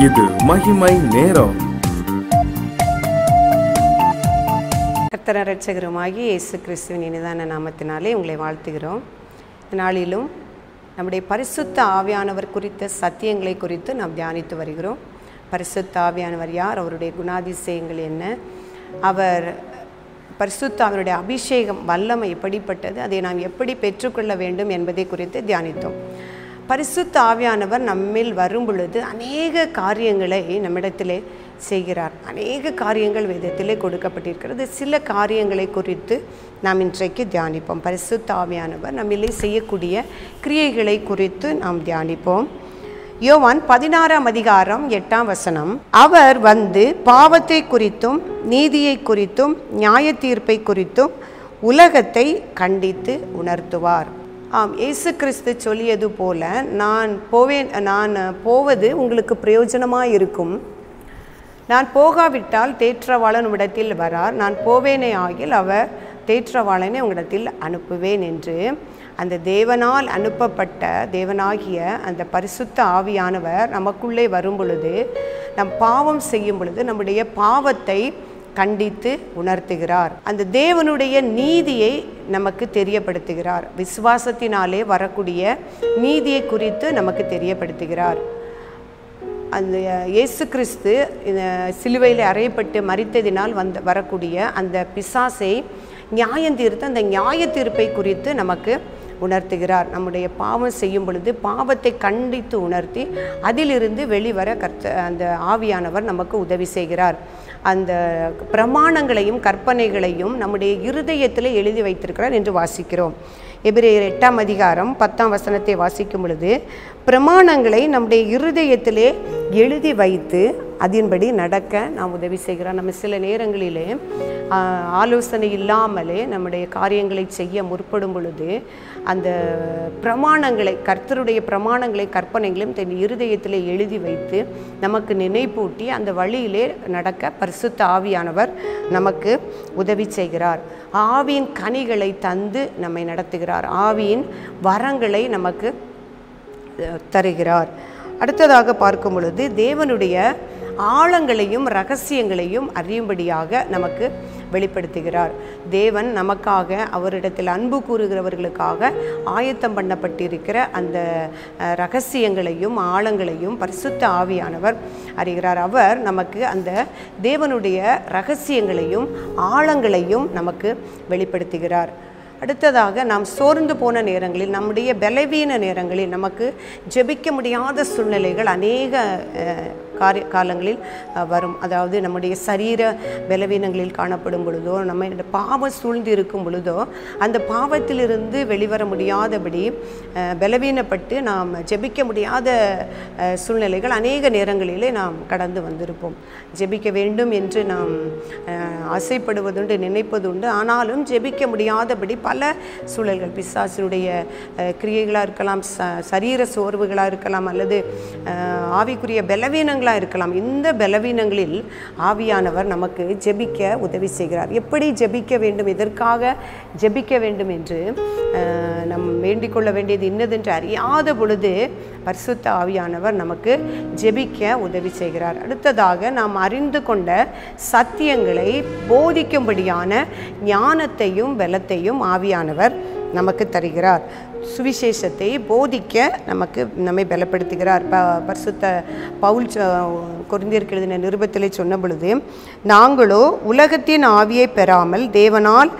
இது மகிமை நேரம். கர்த்தர் இரட்சகருமாகிய இயேசு கிறிஸ்துவின் இனிதான நாமத்தினாலே உங்களை வாழ்த்துகிறோம். இந்த நாளிலும் நம்முடைய பரிசுத்த ஆவியானவர் குறித்த சத்தியங்களை குறித்து நாம் தியானித்து வருகிறோம். பரிசுத்த ஆவியானவர் யார், அவருடைய குணாதிசயங்கள் என்ன, அவர் பரிசுத்த அவருடைய அபிஷேகம் வல்லமை எப்படிப்பட்டது, அதை நாம் எப்படி பெற்றுக்கொள்ள வேண்டும் என்பதை குறித்து தியானித்தோம். பரிசுத்த ஆவியானவர் நம்மில் வரும் பொழுது அநேக காரியங்களை நம்மிடத்திலே செய்கிறார். அநேக காரியங்கள் வேதத்திலே கொடுக்கப்பட்டிருக்கிறது. சில காரியங்களை குறித்து நாம் இன்றைக்கு தியானிப்போம். பரிசுத்த ஆவியானவர் நம்மிலே செய்யக்கூடிய கிரியைகளை குறித்து நாம் தியானிப்போம். யோவான் 16ஆம் அதிகாரம் 8ஆம் வசனம், அவர் வந்து பாவத்தை குறித்தும் நீதியை குறித்தும் நியாய தீர்ப்பை குறித்தும் உலகத்தை கண்டித்து உணர்த்துவார். இயேசு கிறிஸ்து சொல்லியது போல, நான் போவது உங்களுக்கு பிரயோஜனமாக இருக்கும். நான் போகாவிட்டால் தேற்றவாளன் உங்களிடத்தில் வரார். நான் போவேனே ஆகில் அவர் தேற்றவாளனை உங்களிடத்தில் அனுப்புவேன் என்று அந்த தேவனால் அனுப்பப்பட்ட தேவனாகிய அந்த பரிசுத்த ஆவியானவர் நமக்குள்ளே வரும் பொழுது, நம் பாவம் செய்யும் பொழுது நம்முடைய பாவத்தை கண்டித்து உணர்த்துகிறார். அந்த தேவனுடைய நீதியை நமக்கு தெரியப்படுத்துகிறார். விசுவாசத்தினாலே வரக்கூடிய நீதியை குறித்து நமக்கு தெரியப்படுத்துகிறார். அந்த இயேசு கிறிஸ்து சிலுவையில் அறையப்பட்டு மரித்ததினால் வரக்கூடிய அந்த பிசாசை நியாயந்தீர்த்து அந்த நியாய தீர்ப்பை குறித்து நமக்கு உணர்த்துகிறார். நம்முடைய பாவம் செய்யும் பொழுது பாவத்தை கண்டித்து உணர்த்தி அதிலிருந்து வெளிவர அந்த ஆவியானவர் நமக்கு உதவி செய்கிறார். அந்த பிரமாணங்களையும் கற்பனைகளையும் நம்முடைய இருதயத்தில் எழுதி வைத்திருக்கிறார் என்று வாசிக்கிறோம். எபிரேயர் 8ஆம் அதிகாரம் 10ஆம் வசனத்தை வாசிக்கும் பொழுது, பிரமாணங்களை நம்முடைய இருதயத்திலே எழுதி வைத்து அதன்படி நடக்க நாம் உதவி செய்கிறார். நம்ம சில நேரங்களிலே ஆலோசனை இல்லாமலே நம்முடைய காரியங்களை செய்ய முற்படும் பொழுது அந்த பிரமாணங்களை, கர்த்தருடைய பிரமாணங்களை கற்பனைகளையும் தன் இருதயத்திலே எழுதி வைத்து நமக்கு நினைப்பூட்டி அந்த வழியிலே நடக்க பரிசுத்த ஆவியானவர் நமக்கு உதவி செய்கிறார். ஆவியின் கனிகளை தந்து நம்மை நடத்துகிறார். ஆவியின் வரங்களை நமக்கு தருகிறார். அடுத்ததாக பார்க்கும் பொழுது, தேவனுடைய ஆழங்களையும் இரகசியங்களையும் அறியும்படியாக நமக்கு வெளிப்படுத்துகிறார். தேவன் நமக்காக, அவரிடத்தில் அன்பு கூறுகிறவர்களுக்காக ஆயத்தம் பண்ணப்பட்டிருக்கிற அந்த இரகசியங்களையும் ஆழங்களையும் பரிசுத்த ஆவியானவர் அறிகிறார். அவர் நமக்கு அந்த தேவனுடைய இரகசியங்களையும் ஆழங்களையும் நமக்கு வெளிப்படுத்துகிறார். அடுத்ததாக, நாம் சோர்ந்து போன நேரங்களில், நம்முடைய பலவீன நேரங்களில், நமக்கு ஜெபிக்க முடியாத சூழ்நிலைகள் அநேக காலங்களில் வரும். அதாவது நம்முடைய சரீர பலவீனங்களில் காணப்படும் பொழுதோ, நம்ம பாவம் சூழ்ந்து இருக்கும் பொழுதோ, அந்த பாவத்திலிருந்து வெளிவர முடியாதபடி பலவீனப்பட்டு நாம் ஜெபிக்க முடியாத சூழ்நிலைகள் அநேக நேரங்களிலே நாம் கடந்து வந்திருப்போம். ஜெபிக்க வேண்டும் என்று நாம் ஆசைப்படுவதுண்டு, நினைப்பதுண்டு. ஆனாலும் ஜெபிக்க முடியாதபடி பல சூழல்கள், பிசாசினுடைய கிரியைகளாக இருக்கலாம், சரீர சோர்வுகளாக இருக்கலாம், அல்லது ஆவிக்குரிய பலவீனங்களாக இருக்கலாம். இந்த பலவீனங்களில் ஆவியானவர் நமக்கு ஜெபிக்க உதவி செய்கிறார். எப்படி ஜெபிக்க வேண்டும், எதற்காக ஜெபிக்க வேண்டும் என்று நம் வேண்டிக் கொள்ள வேண்டியது இன்னதென்று அறியாத பொழுது பரிசுத்த ஆவியானவர் நமக்கு ஜெபிக்க உதவி செய்கிறார். அடுத்ததாக, நாம் அறிந்து கொண்ட சத்தியங்களை போதிக்கும்படியான ஞானத்தையும் பலத்தையும் ஆவியானவர் நமக்கு தருகிறார். சுவிசேஷத்தை போதிக்க நம்மை பலப்படுத்துகிறார். பரிசுத்த பவுல் கொரிந்தியருக்கு எழுதின நிருபத்திலே சொன்ன பொழுது, நாங்களோ உலகத்தின் ஆவியை பெறாமல் தேவனால்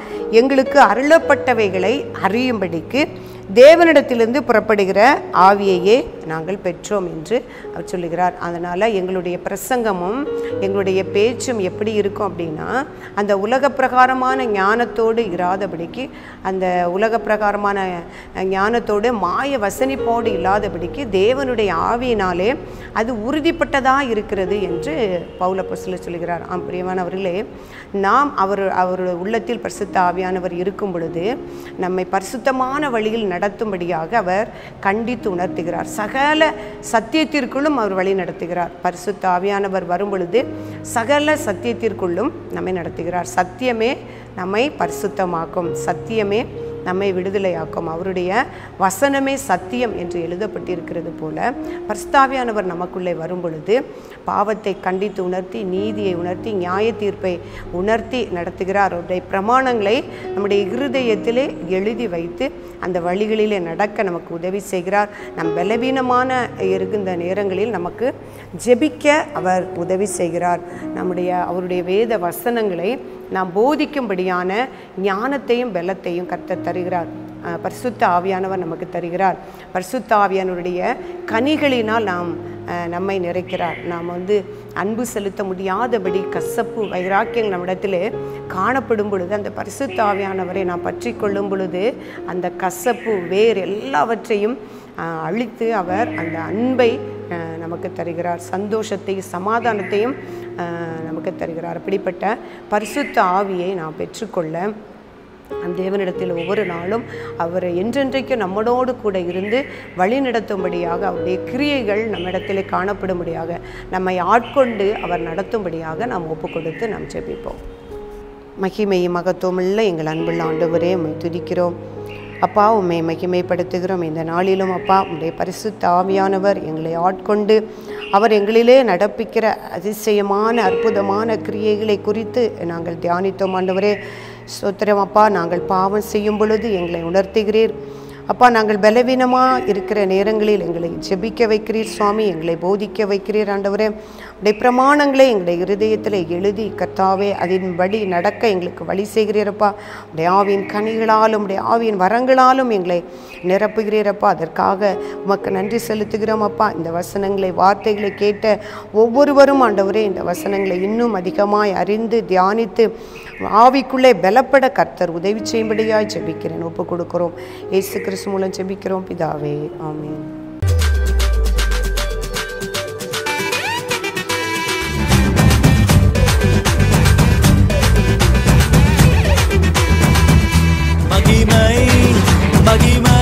எங்களுக்கு அருளப்பட்டவைகளை அறியும்படிக்கு தேவனிடத்திலிருந்து புறப்படுகிற ஆவியையே நாங்கள் பெற்றோம் என்று அவர் சொல்லுகிறார். அதனால் எங்களுடைய பிரசங்கமும் எங்களுடைய பேச்சும் எப்படி இருக்கும் அப்படின்னா, அந்த உலக பிரகாரமான ஞானத்தோடு இராதபடிக்கு, அந்த உலக பிரகாரமான ஞானத்தோடு மாய வசனிப்போடு இல்லாதபடிக்கு தேவனுடைய ஆவியினாலே அது உறுதிப்பட்டதாக இருக்கிறது என்று பவுல் அப்போஸ்தலர் சொல்லுகிறார். பிரியமானவர்களே, நாம் அவர் உள்ளத்தில் பரிசுத்த ஆவியானவர் இருக்கும் பொழுது நம்மை பரிசுத்தமான வழியில் நடத்தும்படியாக அவர் கண்டித்து உணர்த்துகிறார். சகல சத்தியத்திற்குள்ளும் அவர் வழி நடத்துகிறார். பரிசுத்த ஆவியானவர் வரும் பொழுது சகல சத்தியத்திற்குள்ளும் நம்மை நடத்துகிறார். சத்தியமே நம்மை பரிசுத்தமாக்கும், சத்தியமே நம்மை விடுதலையாக்கும். அவருடைய வசனமே சத்தியம் என்று எழுதப்பட்டிருக்கிறது போல பரிசுத்தாவியானவர் நமக்குள்ளே வரும் பொழுது பாவத்தை கண்டித்து உணர்த்தி, நீதியை உணர்த்தி, நியாய தீர்ப்பை உணர்த்தி நடத்துகிறார். அவருடைய பிரமாணங்களை நம்முடைய இருதயத்திலே எழுதி வைத்து அந்த வழிகளிலே நடக்க நமக்கு உதவி செய்கிறார். நம் பலவீனமான இருக்கின்ற நேரங்களில் நமக்கு ஜெபிக்க அவர் உதவி செய்கிறார். அவருடைய வேத வசனங்களை நாம் போதிக்கும்படியான ஞானத்தையும் பலத்தையும் கர்த்தர் தருகிறார். பரிசுத்த ஆவியானவர் நமக்கு தருகிறார். பரிசுத்த ஆவியானவருடைய கனிகளினால் நம்மை நிறைக்கிறார். நாம் அன்பு செலுத்த முடியாதபடி கசப்பு வைராக்கியம் நம்மிடத்தில் காணப்படும் பொழுது அந்த பரிசுத்த ஆவியானவரை நாம் பற்றி கொள்ளும் பொழுது அந்த கசப்பு வேறு எல்லாவற்றையும் அழித்து அவர் அந்த அன்பை நமக்கு தருகிறார். சந்தோஷத்தையும் சமாதானத்தையும் நமக்கு தருகிறார். அப்படிப்பட்ட பரிசுத்த ஆவியை நாம் பெற்றுக்கொள்ள அந்த தேவனிடத்தில் ஒவ்வொரு நாளும் அவர் என்றென்றைக்கும் நம்மளோடு கூட இருந்து வழி நடத்தும்படியாக, அவருடைய கிரியைகள் நம்மிடத்தில் காணப்படும்படியாக, நம்மை ஆட்கொண்டு அவர் நடத்தும்படியாக நாம் ஒப்பு கொடுத்து நாம் ஜெபிப்போம். மகிமையும் மகத்துவமுள்ள எங்கள் அன்புள்ள ஆண்டவரே, உம்மை துதிக்கிறோம் அப்பா, உம்மை மகிமைப்படுத்துகிறோம். இந்த நாளிலும் அப்பா, உம்முடைய பரிசுத்த ஆவியானவர் எங்களை ஆட்கொண்டு அவர் எங்களிலே நடப்பிக்கிற அதிசயமான அற்புதமான கிரியைகளை குறித்து நாங்கள் தியானித்தோம். ஆண்டவரே ஸ்தோத்திரம் அப்பா. நாங்கள் பாவம் செய்யும் பொழுது எங்களை உணர்த்துகிறீர் அப்பா. நாங்கள் பலவீனமாக இருக்கிற நேரங்களில் எங்களை ஜெபிக்க வைக்கிறீர் சுவாமி, எங்களை போதிக்க வைக்கிறீர் ஆண்டவரே. உடைய பிரமாணங்களை எங்களுடைய இருதயத்தில் எழுதி கர்த்தாவே அதன்படி நடக்க எங்களுக்கு வழி செய்கிறீரப்பா. உடைய ஆவியின் கனிகளாலும் உடைய ஆவியின் வரங்களாலும் எங்களை நிரப்புகிறீரப்பா. அதற்காக உமக்கு நன்றி செலுத்துகிறோம் அப்பா. இந்த வசனங்களை வார்த்தைகளை கேட்ட ஒவ்வொருவரும் ஆண்டவரே இந்த வசனங்களை இன்னும் அதிகமாய் அறிந்து தியானித்து ஆவிக்குள்ளே பலப்பட கர்த்தர் உதவி செய்யும்படியாய் ஜெபிக்கிறேன், ஒப்பு கொடுக்கிறோம். இயேசு கிறிஸ்து மூலம் ஜெபிக்கிறோம் பிதாவே, ஆமென். மகிமை மகிமை